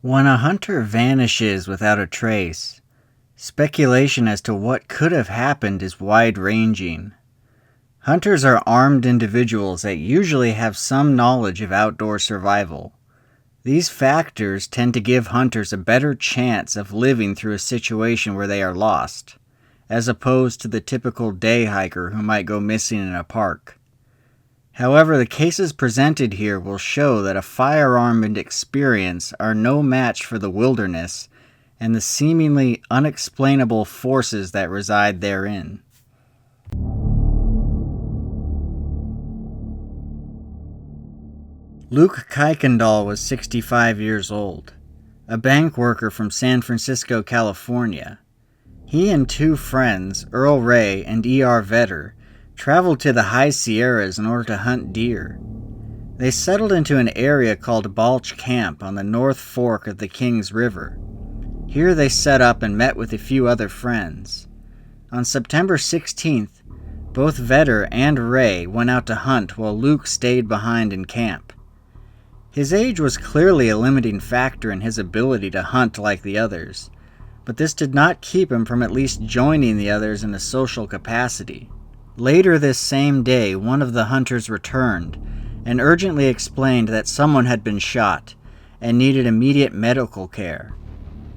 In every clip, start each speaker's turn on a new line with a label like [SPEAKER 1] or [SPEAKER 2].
[SPEAKER 1] When a hunter vanishes without a trace, speculation as to what could have happened is wide-ranging. Hunters are armed individuals that usually have some knowledge of outdoor survival. These factors tend to give hunters a better chance of living through a situation where they are lost, as opposed to the typical day hiker who might go missing in a park. However, the cases presented here will show that a firearm and experience are no match for the wilderness and the seemingly unexplainable forces that reside therein. Luke Kuykendall was 65 years old, a bank worker from San Francisco, California. He and two friends, Earl Ray and E.R. Vedder, traveled to the high Sierras in order to hunt deer. They settled into an area called Balch Camp on the North Fork of the Kings River. Here they set up and met with a few other friends. On September 16th, both Vedder and Ray went out to hunt while Luke stayed behind in camp. His age was clearly a limiting factor in his ability to hunt like the others, but this did not keep him from at least joining the others in a social capacity. Later this same day, one of the hunters returned and urgently explained that someone had been shot and needed immediate medical care.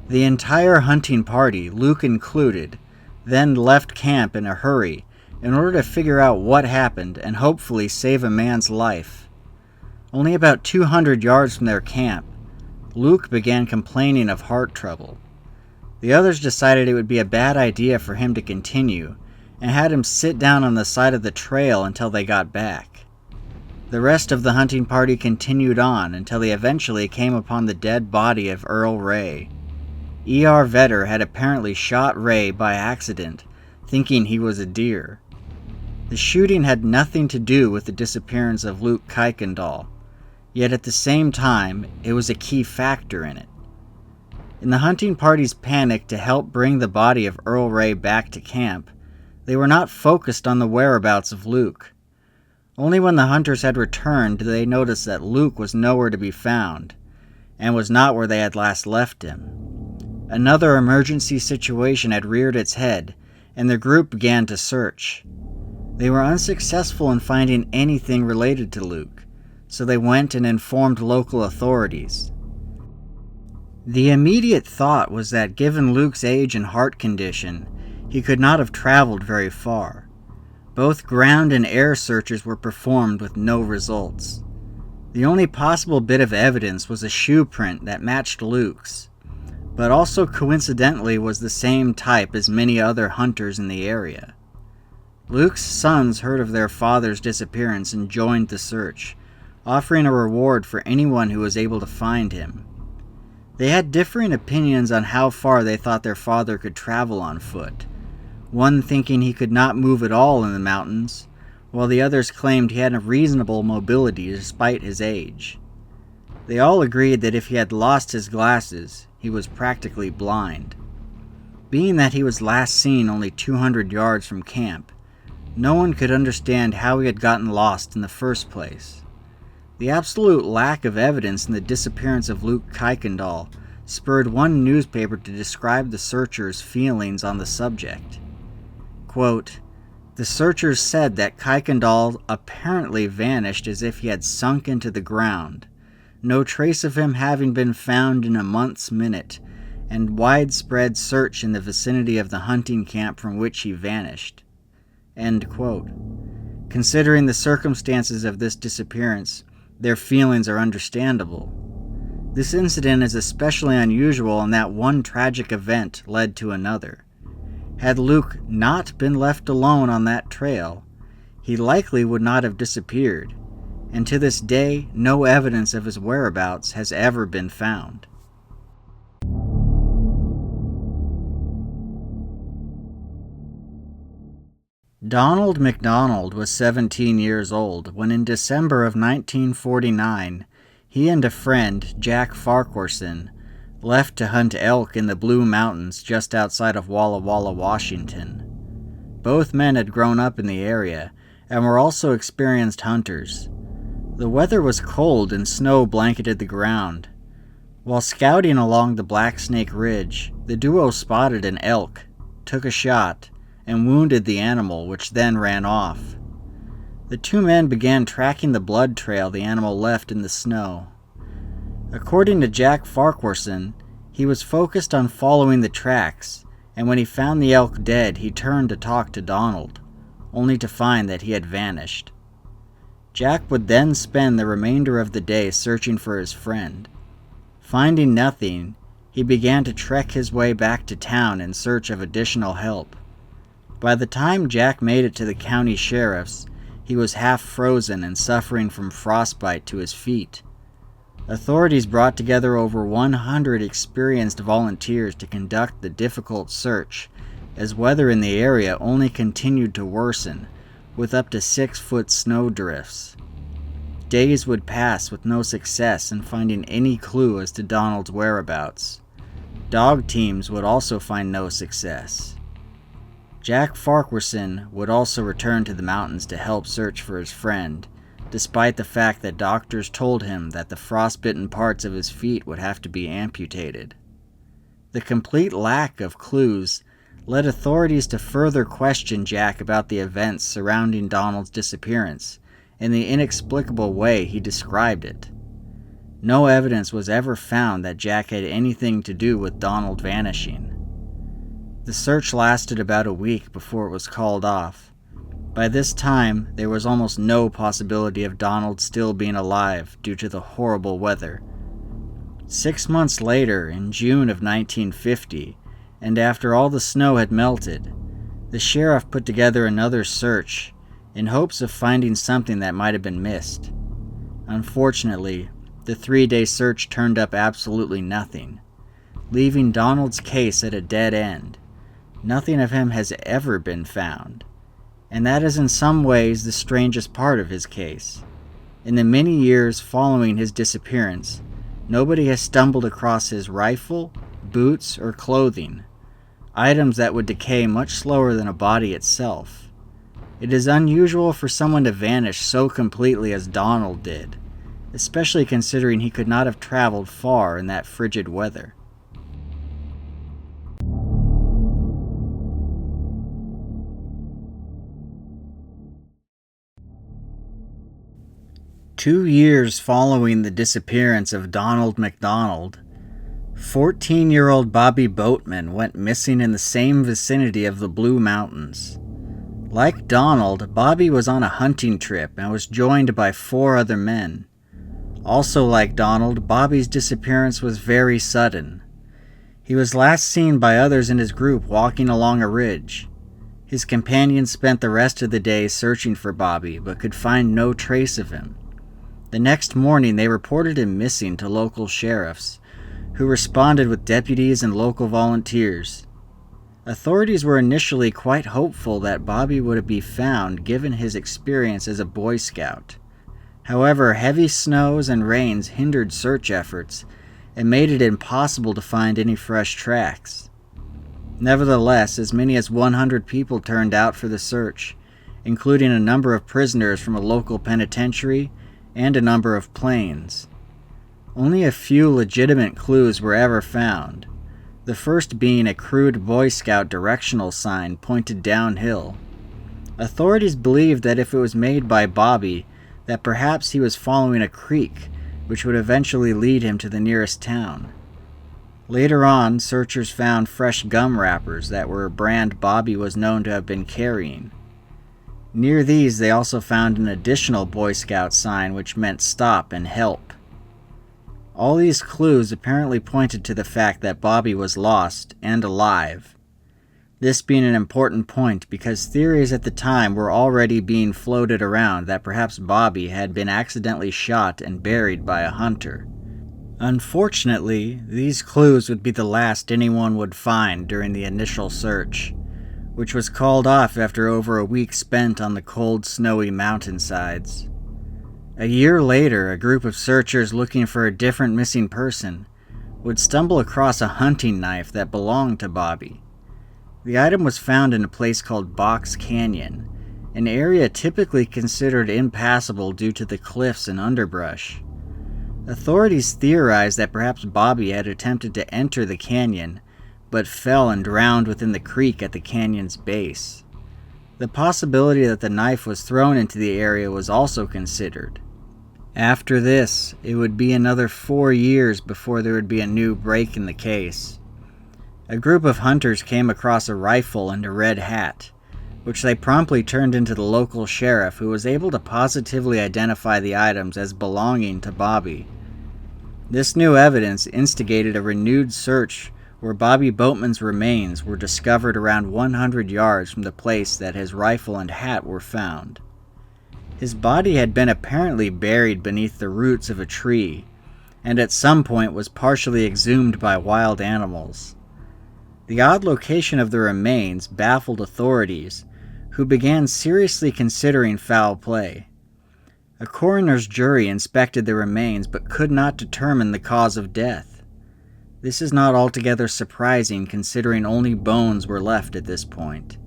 [SPEAKER 1] The entire hunting party, Luke included, then left camp in a hurry in order to figure out what happened and hopefully save a man's life. Only about 200 yards from their camp, Luke began complaining of heart trouble. The others decided it would be a bad idea for him to continue and had him sit down on the side of the trail until they got back. The rest of the hunting party continued on until they eventually came upon the dead body of Earl Ray. E.R. Vedder had apparently shot Ray by accident, thinking he was a deer. The shooting had nothing to do with the disappearance of Luke Kuykendall, yet at the same time, it was a key factor in it. In the hunting party's panic to help bring the body of Earl Ray back to camp, they were not focused on the whereabouts of Luke. Only when the hunters had returned did they notice that Luke was nowhere to be found, and was not where they had last left him. Another emergency situation had reared its head, and the group began to search. They were unsuccessful in finding anything related to Luke, so they went and informed local authorities. The immediate thought was that given Luke's age and heart condition, he could not have traveled very far. Both ground and air searches were performed with no results. The only possible bit of evidence was a shoe print that matched Luke's, but also coincidentally was the same type as many other hunters in the area. Luke's sons heard of their father's disappearance and joined the search, offering a reward for anyone who was able to find him. They had differing opinions on how far they thought their father could travel on foot, one thinking he could not move at all in the mountains, while the others claimed he had a reasonable mobility despite his age. They all agreed that if he had lost his glasses, he was practically blind. Being that he was last seen only 200 yards from camp, no one could understand how he had gotten lost in the first place. The absolute lack of evidence in the disappearance of Luke Kuykendall spurred one newspaper to describe the searchers' feelings on the subject. Quote, "The searchers said that Kuykendall apparently vanished as if he had sunk into the ground, no trace of him having been found in a month's minute, and widespread search in the vicinity of the hunting camp from which he vanished." End quote. Considering the circumstances of this disappearance, their feelings are understandable. This incident is especially unusual in that one tragic event led to another. Had Luke not been left alone on that trail, he likely would not have disappeared, and to this day, no evidence of his whereabouts has ever been found. Donald McDonald was 17 years old when in December of 1949, he and a friend, Jack Farquharson, left to hunt elk in the Blue Mountains just outside of Walla Walla, Washington. Both men had grown up in the area and were also experienced hunters. The weather was cold and snow blanketed the ground. While scouting along the Black Snake Ridge, the duo spotted an elk, took a shot, and wounded the animal, which then ran off. The two men began tracking the blood trail the animal left in the snow. According to Jack Farquharson, he was focused on following the tracks, and when he found the elk dead, he turned to talk to Donald, only to find that he had vanished. Jack would then spend the remainder of the day searching for his friend. Finding nothing, he began to trek his way back to town in search of additional help. By the time Jack made it to the county sheriff's, he was half frozen and suffering from frostbite to his feet. Authorities brought together over 100 experienced volunteers to conduct the difficult search, as weather in the area only continued to worsen, with up to 6-foot snow drifts. Days would pass with no success in finding any clue as to Donald's whereabouts. Dog teams would also find no success. Jack Farquharson would also return to the mountains to help search for his friend, despite the fact that doctors told him that the frostbitten parts of his feet would have to be amputated. The complete lack of clues led authorities to further question Jack about the events surrounding Donald's disappearance and the inexplicable way he described it. No evidence was ever found that Jack had anything to do with Donald vanishing. The search lasted about a week before it was called off. By this time, there was almost no possibility of Donald still being alive due to the horrible weather. 6 months later, in June of 1950, and after all the snow had melted, the sheriff put together another search in hopes of finding something that might have been missed. Unfortunately, the 3-day search turned up absolutely nothing, leaving Donald's case at a dead end. Nothing of him has ever been found, and that is in some ways the strangest part of his case. In the many years following his disappearance, nobody has stumbled across his rifle, boots, or clothing, items that would decay much slower than a body itself. It is unusual for someone to vanish so completely as Donald did, especially considering he could not have traveled far in that frigid weather. Two years following the disappearance of Donald McDonald, 14-year-old Bobby Boatman went missing in the same vicinity of the Blue Mountains. Like Donald, Bobby was on a hunting trip and was joined by 4 other men. Also like Donald, Bobby's disappearance was very sudden. He was last seen by others in his group walking along a ridge. His companions spent the rest of the day searching for Bobby, but could find no trace of him. The next morning, they reported him missing to local sheriffs, who responded with deputies and local volunteers. Authorities were initially quite hopeful that Bobby would be found given his experience as a Boy Scout. However, heavy snows and rains hindered search efforts and made it impossible to find any fresh tracks. Nevertheless, as many as 100 people turned out for the search, including a number of prisoners from a local penitentiary and a number of planes. Only a few legitimate clues were ever found, the first being a crude Boy Scout directional sign pointed downhill. Authorities believed that if it was made by Bobby, that perhaps he was following a creek, which would eventually lead him to the nearest town. Later on, searchers found fresh gum wrappers that were a brand Bobby was known to have been carrying. Near these, they also found an additional Boy Scout sign which meant stop and help. All these clues apparently pointed to the fact that Bobby was lost and alive. This being an important point because theories at the time were already being floated around that perhaps Bobby had been accidentally shot and buried by a hunter. Unfortunately, these clues would be the last anyone would find during the initial search, which was called off after over a week spent on the cold, snowy mountainsides. A year later, a group of searchers looking for a different missing person would stumble across a hunting knife that belonged to Bobby. The item was found in a place called Box Canyon, an area typically considered impassable due to the cliffs and underbrush. Authorities theorized that perhaps Bobby had attempted to enter the canyon, but fell and drowned within the creek at the canyon's base. The possibility that the knife was thrown into the area was also considered. After this, it would be another 4 years before there would be a new break in the case. A group of hunters came across a rifle and a red hat, which they promptly turned into the local sheriff, who was able to positively identify the items as belonging to Bobby. This new evidence instigated a renewed search where Bobby Boatman's remains were discovered around 100 yards from the place that his rifle and hat were found. His body had been apparently buried beneath the roots of a tree, and at some point was partially exhumed by wild animals. The odd location of the remains baffled authorities, who began seriously considering foul play. A coroner's jury inspected the remains but could not determine the cause of death. This is not altogether surprising considering only bones were left at this point.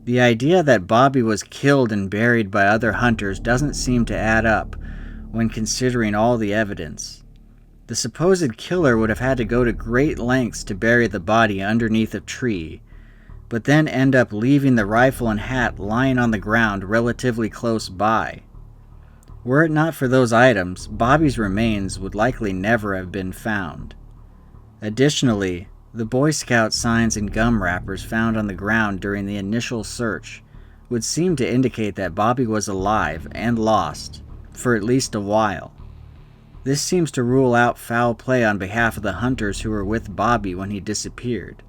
[SPEAKER 1] The idea that Bobby was killed and buried by other hunters doesn't seem to add up when considering all the evidence. The supposed killer would have had to go to great lengths to bury the body underneath a tree, but then end up leaving the rifle and hat lying on the ground relatively close by. Were it not for those items, Bobby's remains would likely never have been found. Additionally, the Boy Scout signs and gum wrappers found on the ground during the initial search would seem to indicate that Bobby was alive and lost for at least a while. This seems to rule out foul play on behalf of the hunters who were with Bobby when he disappeared.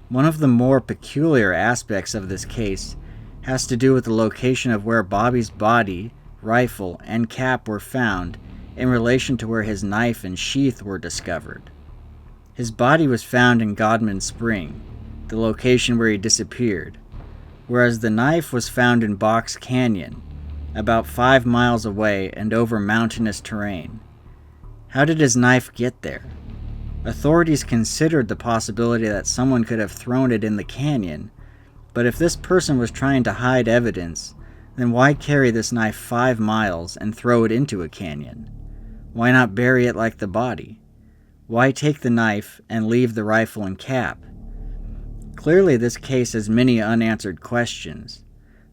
[SPEAKER 1] One of the more peculiar aspects of this case has to do with the location of where Bobby's body, rifle, and cap were found in relation to where his knife and sheath were discovered. His body was found in Godman Spring, the location where he disappeared, whereas the knife was found in Box Canyon, about 5 miles away and over mountainous terrain. How did his knife get there? Authorities considered the possibility that someone could have thrown it in the canyon, but if this person was trying to hide evidence, then why carry this knife 5 miles and throw it into a canyon? Why not bury it like the body? Why take the knife and leave the rifle and cap? Clearly, this case has many unanswered questions.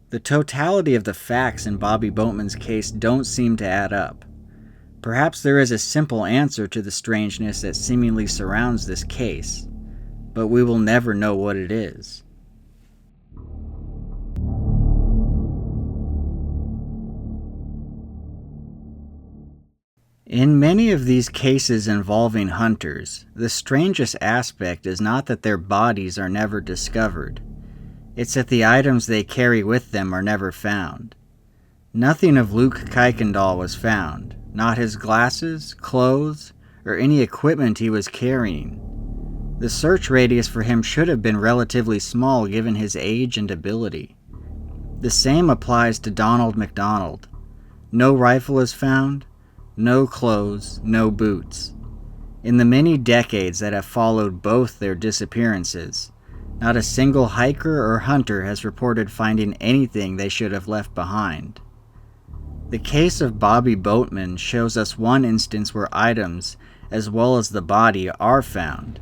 [SPEAKER 1] The totality of the facts in Bobby Boatman's case don't seem to add up. Perhaps there is a simple answer to the strangeness that seemingly surrounds this case, but we will never know what it is. In many of these cases involving hunters, the strangest aspect is not that their bodies are never discovered. It's that the items they carry with them are never found. Nothing of Luke Kuykendall was found, not his glasses, clothes, or any equipment he was carrying. The search radius for him should have been relatively small given his age and ability. The same applies to Donald McDonald. No rifle is found, no clothes, no boots. In the many decades that have followed both their disappearances, not a single hiker or hunter has reported finding anything they should have left behind. The case of Bobby Boatman shows us one instance where items, as well as the body, are found,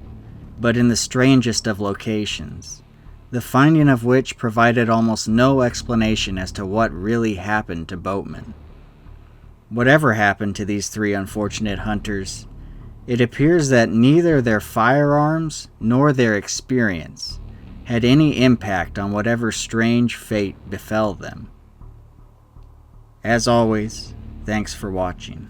[SPEAKER 1] but in the strangest of locations, the finding of which provided almost no explanation as to what really happened to Boatman. Whatever happened to these 3 unfortunate hunters, it appears that neither their firearms nor their experience had any impact on whatever strange fate befell them. As always, thanks for watching.